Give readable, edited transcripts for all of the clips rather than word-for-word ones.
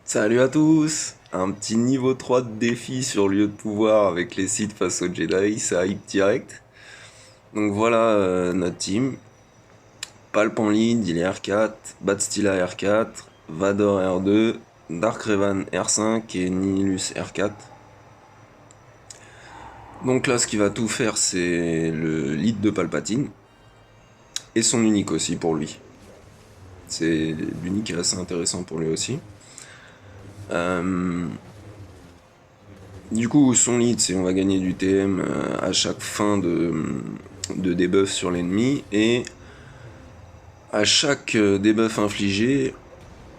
Salut à tous! Un petit niveau 3 de défi sur lieu de pouvoir avec les Sith face aux Jedi, ça hype direct. Donc voilà notre team. Palp en lead, il est R4, Batstila R4, Vador R2, Dark Revan R5 et Nihilus R4. Donc là ce qui va tout faire c'est le lead de Palpatine et son unique aussi pour lui. C'est l'unique est assez intéressant pour lui aussi. Euh, Du coup, son lead, c'est on va gagner du TM à chaque fin de debuff sur l'ennemi, et à chaque debuff infligé,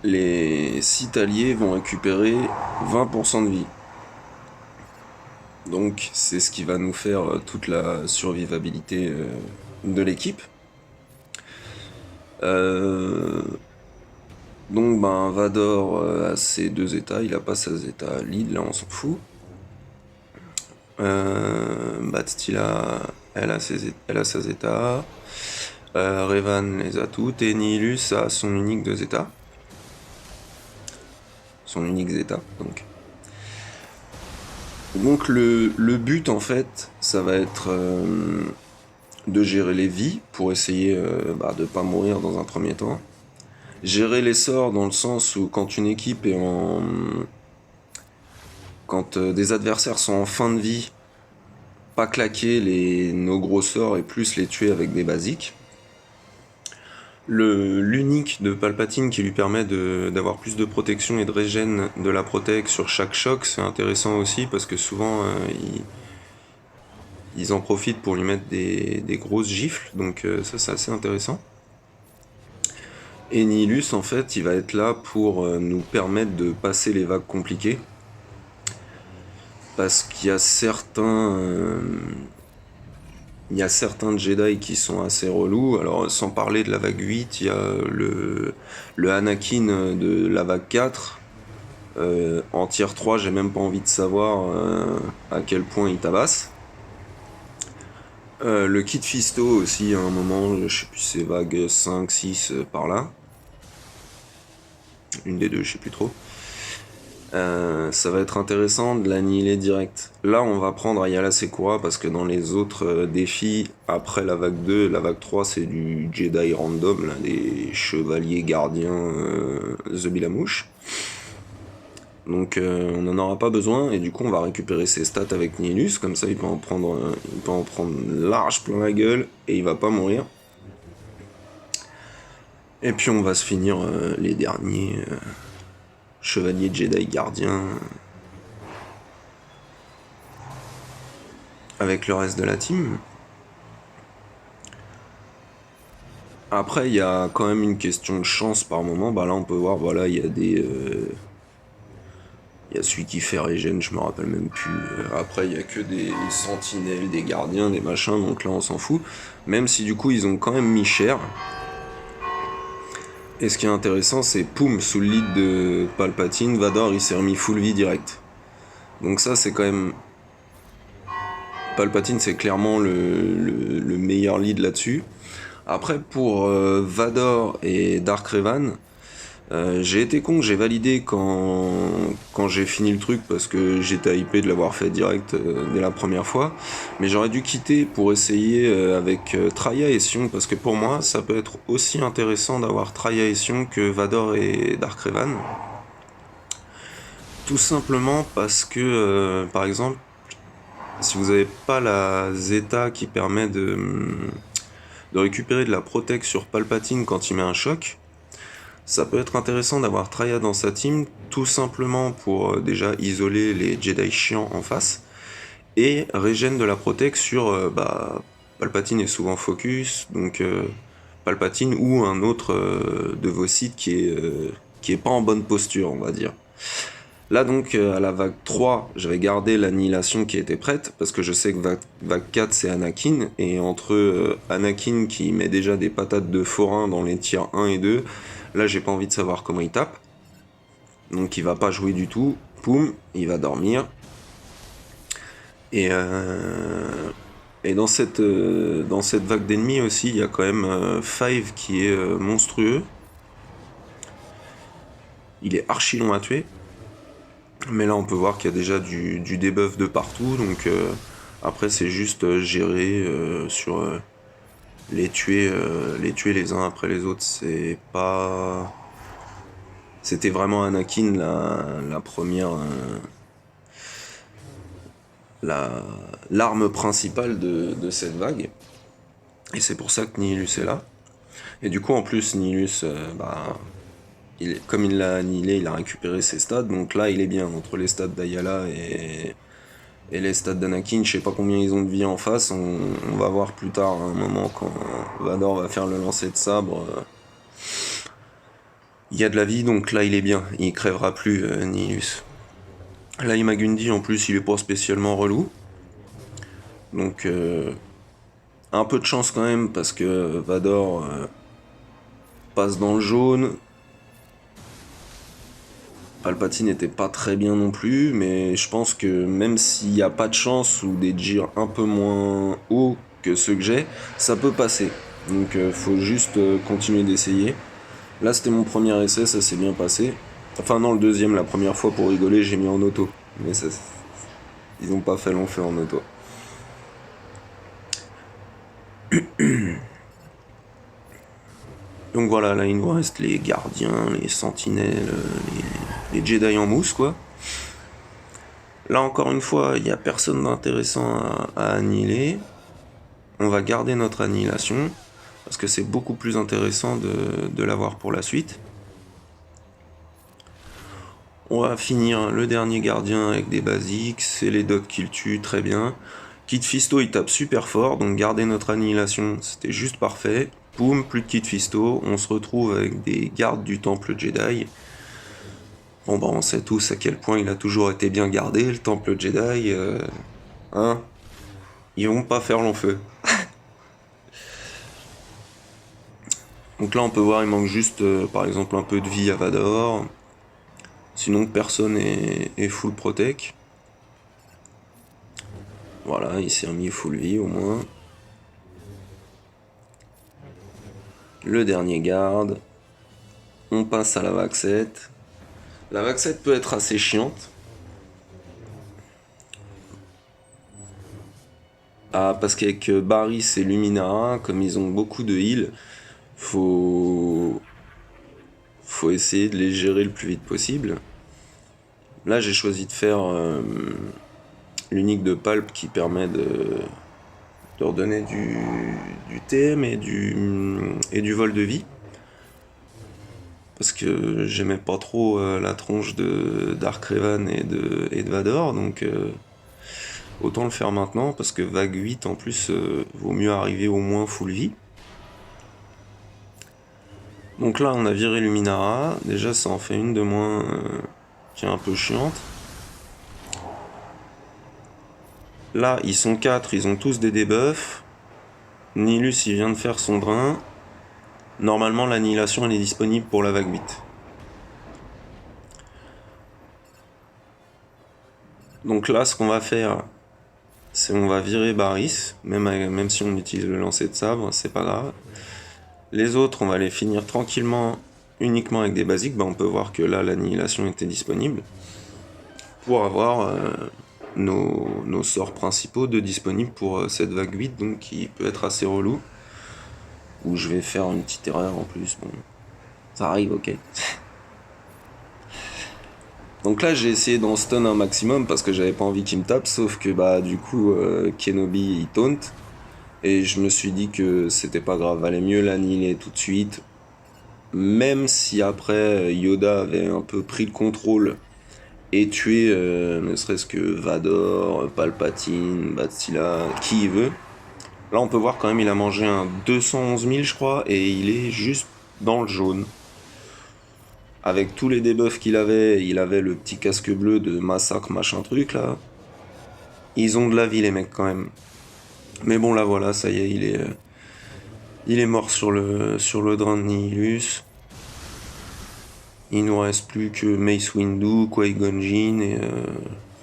les Sith alliés vont récupérer 20% de vie. Donc c'est ce qui va nous faire toute la survivabilité de l'équipe. Euh, donc ben Vador a ses deux états, il a pas sa zeta lead, là on s'en fout. Batstila, elle a sa zeta. Revan les a toutes et Nihilus a son unique de Zeta. Son unique Zeta, donc. Donc le but en fait, ça va être de gérer les vies pour essayer de pas mourir dans un premier temps. Gérer les sorts dans le sens où quand une équipe est en... Quand des adversaires sont en fin de vie, pas claquer nos gros sorts et plus les tuer avec des basiques. L'unique de Palpatine qui lui permet d'avoir plus de protection et de régène de la protec sur chaque choc, c'est intéressant aussi parce que souvent ils en profitent pour lui mettre des grosses gifles, donc ça c'est assez intéressant. Et Nihilus en fait il va être là pour nous permettre de passer les vagues compliquées, parce qu'il y a certains Jedi qui sont assez relous. Alors, sans parler de la vague 8, il y a le Anakin de la vague 4. En tier 3, j'ai même pas envie de savoir à quel point il tabasse. Le Kit Fisto aussi, à un moment, je sais plus, c'est vague 5, 6 par là. Une des deux, je sais plus trop. Ça va être intéressant de l'annihiler direct. Là, on va prendre Ayala Sekura parce que dans les autres défis, après la vague 2, la vague 3, c'est du Jedi random, là, des chevaliers gardiens Zebilamouche. Donc on n'en aura pas besoin et du coup on va récupérer ses stats avec Nihilus, comme ça il peut en prendre large plein la gueule et il va pas mourir. Et puis on va se finir les derniers chevaliers Jedi gardiens avec le reste de la team. Après, il y a quand même une question de chance par moment. Bah là, on peut voir, voilà, il y a il y a celui qui fait régène, je me rappelle même plus. Après, il y a que des sentinelles, des gardiens, des machins, donc là, on s'en fout. Même si du coup, ils ont quand même mis cher. Et ce qui est intéressant, c'est poum, sous le lead de Palpatine, Vador, il s'est remis full vie direct. Donc ça, c'est quand même... Palpatine, c'est clairement le meilleur lead là-dessus. Après, pour Vador et Dark Revan, j'ai été con, j'ai validé quand j'ai fini le truc parce que j'étais hypé de l'avoir fait direct dès la première fois. Mais j'aurais dû quitter pour essayer avec Traya et Sion, parce que pour moi, ça peut être aussi intéressant d'avoir Traya et Sion que Vador et Dark Revan. Tout simplement parce que, par exemple, si vous n'avez pas la Zeta qui permet de récupérer de la protec sur Palpatine quand il met un choc, ça peut être intéressant d'avoir Traya dans sa team, tout simplement pour déjà isoler les Jedi chiants en face, et régène de la protec sur... Palpatine est souvent focus, donc Palpatine ou un autre de vos sites qui est pas en bonne posture, on va dire. Là donc, à la vague 3, je vais garder l'annihilation qui était prête, parce que je sais que vague 4 c'est Anakin, et entre Anakin qui met déjà des patates de forain dans les tiers 1 et 2, là j'ai pas envie de savoir comment il tape. Donc il va pas jouer du tout, poum, il va dormir. Et, dans cette vague d'ennemis aussi, il y a quand même Five qui est monstrueux. il est archi long à tuer. Mais là on peut voir qu'il y a déjà du debuff de partout, donc après c'est juste gérer sur les tuer les uns après les autres. C'est pas... C'était vraiment Anakin la première... l'arme principale de cette vague. Et c'est pour ça que Nihilus est là. Et du coup en plus Nihilus, comme il l'a annihilé, il a récupéré ses stats, donc là il est bien entre les stats d'Ayala et les stats d'Anakin. Je sais pas combien ils ont de vie en face, on va voir plus tard, à un moment quand Vador va faire le lancer de sabre. Il y a de la vie, donc là il est bien, il crèvera plus Nihilus. Là Imagundi en plus il est pas spécialement relou, donc un peu de chance quand même parce que Vador passe dans le jaune. Palpatine n'était pas très bien non plus, mais je pense que même s'il n'y a pas de chance ou des girs un peu moins hauts que ceux que j'ai, ça peut passer. Donc faut juste continuer d'essayer. Là c'était mon premier essai, ça s'est bien passé. Enfin non, le deuxième, la première fois pour rigoler, j'ai mis en auto. Mais ça, ils n'ont pas fait long feu en auto. Donc voilà, là il nous reste les gardiens, les sentinelles, les Jedi en mousse quoi. Là encore une fois, il n'y a personne d'intéressant à annihiler. On va garder notre annihilation, parce que c'est beaucoup plus intéressant de l'avoir pour la suite. On va finir le dernier gardien avec des basiques, c'est les dots qu'il tue, très bien. Kit Fisto il tape super fort, donc garder notre annihilation, c'était juste parfait. Boum, plus de Kit Fisto, on se retrouve avec des gardes du temple Jedi. Bon bah on sait tous à quel point il a toujours été bien gardé, le temple Jedi. Hein, ils vont pas faire long feu. Donc là on peut voir il manque juste par exemple un peu de vie à Vador. Sinon personne est full protect. Voilà, il s'est remis full vie au moins. Le dernier garde. On passe à la vague 7. La vague 7 peut être assez chiante. Ah, parce qu'avec Barris et Luminara, comme ils ont beaucoup de heal, faut essayer de les gérer le plus vite possible. Là j'ai choisi de faire l'unique de Palp qui permet de redonner du TM et du vol de vie. Parce que j'aimais pas trop la tronche de Dark Revan et de Vador, donc autant le faire maintenant, parce que vague 8 en plus, vaut mieux arriver au moins full vie. Donc là on a viré Luminara, déjà ça en fait une de moins qui est un peu chiante. Là ils sont 4, ils ont tous des debuffs. Nihilus il vient de faire son drain. Normalement l'annihilation elle est disponible pour la vague 8. Donc là ce qu'on va faire, c'est on va virer Barris, même si on utilise le lancer de sabre, c'est pas grave. Les autres on va les finir tranquillement uniquement avec des basiques. On peut voir que là l'annihilation était disponible. Pour avoir nos sorts principaux de disponibles pour cette vague 8, donc qui peut être assez relou. Où je vais faire une petite erreur en plus, bon, ça arrive, ok. Donc là j'ai essayé d'en stun un maximum parce que j'avais pas envie qu'il me tape, sauf que du coup Kenobi il taunt. Et je me suis dit que c'était pas grave, valait mieux l'annihiler tout de suite. Même si après Yoda avait un peu pris le contrôle et tué ne serait-ce que Vador, Palpatine, Bastila, qui il veut. Là on peut voir quand même il a mangé un 211 000 je crois et il est juste dans le jaune. Avec tous les debuffs qu'il avait, il avait le petit casque bleu de massacre machin truc là. Ils ont de la vie les mecs quand même. Mais bon là voilà, ça y est, il est mort sur le drain de Nihilus. Il nous reste plus que Mace Windu, Qui-Gon Jinn et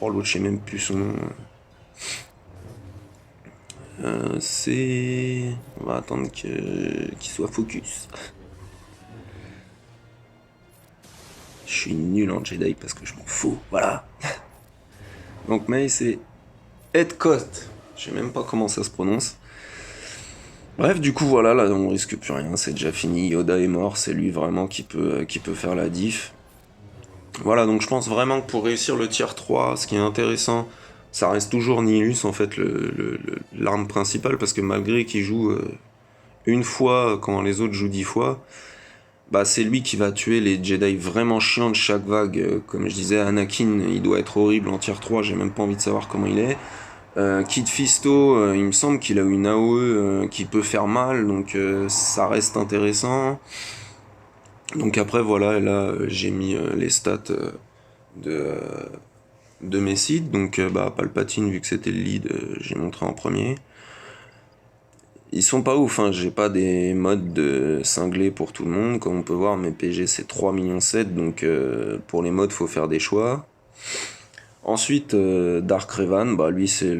l'autre je sais même plus son nom. On va attendre qu'il soit focus. Je suis nul en Jedi parce que je m'en fous, voilà. Donc Mei c'est Ed Cost. Je sais même pas comment ça se prononce. Bref, du coup voilà, là on risque plus rien, c'est déjà fini, Yoda est mort, c'est lui vraiment qui peut faire la diff. Voilà, donc je pense vraiment que pour réussir le tier 3, ce qui est intéressant, ça reste toujours Nihilus en fait l'arme principale, parce que malgré qu'il joue une fois quand les autres jouent 10 fois, bah c'est lui qui va tuer les Jedi vraiment chiants de chaque vague. Comme je disais, Anakin, il doit être horrible en tier 3, j'ai même pas envie de savoir comment il est. Kit Fisto, il me semble qu'il a une AOE qui peut faire mal, donc ça reste intéressant. Donc après voilà, là j'ai mis les stats de, euh, de mes sites, donc bah Palpatine vu que c'était le lead, j'ai montré en premier. Ils sont pas ouf, hein. J'ai pas des modes de cinglés pour tout le monde. Comme on peut voir, mes PG c'est 3,7 millions, donc pour les modes faut faire des choix. Ensuite, Dark Revan, bah lui c'est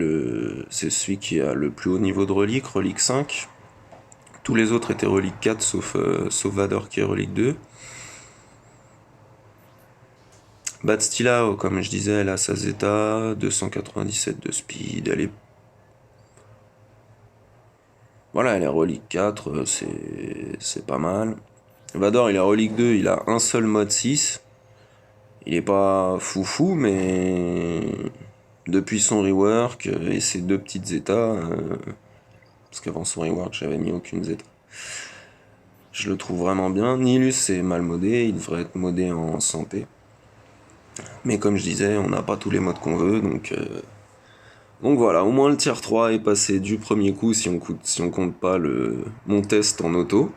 celui qui a le plus haut niveau de relique, relique 5. Tous les autres étaient relique 4 sauf Vador qui est relique 2. Bastila, comme je disais, elle a sa Zeta, 297 de speed, elle est... Voilà, elle est relique 4, c'est pas mal. Vador, il est relique 2, il a un seul mode 6. Il est pas foufou, mais depuis son rework et ses deux petites Zeta, parce qu'avant son rework, j'avais mis aucune Zeta. Je le trouve vraiment bien. Nihilus c'est mal modé, il devrait être modé en santé. Mais comme je disais, on n'a pas tous les modes qu'on veut, donc voilà, au moins le tier 3 est passé du premier coup si on compte pas mon test en auto.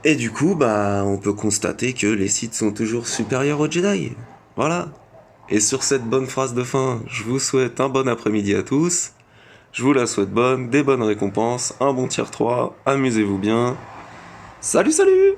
Et du coup, bah, on peut constater que les sites sont toujours supérieurs aux Jedi. Voilà. Et sur cette bonne phrase de fin, je vous souhaite un bon après-midi à tous. Je vous la souhaite bonne, des bonnes récompenses, un bon tier 3, amusez-vous bien. Salut, salut!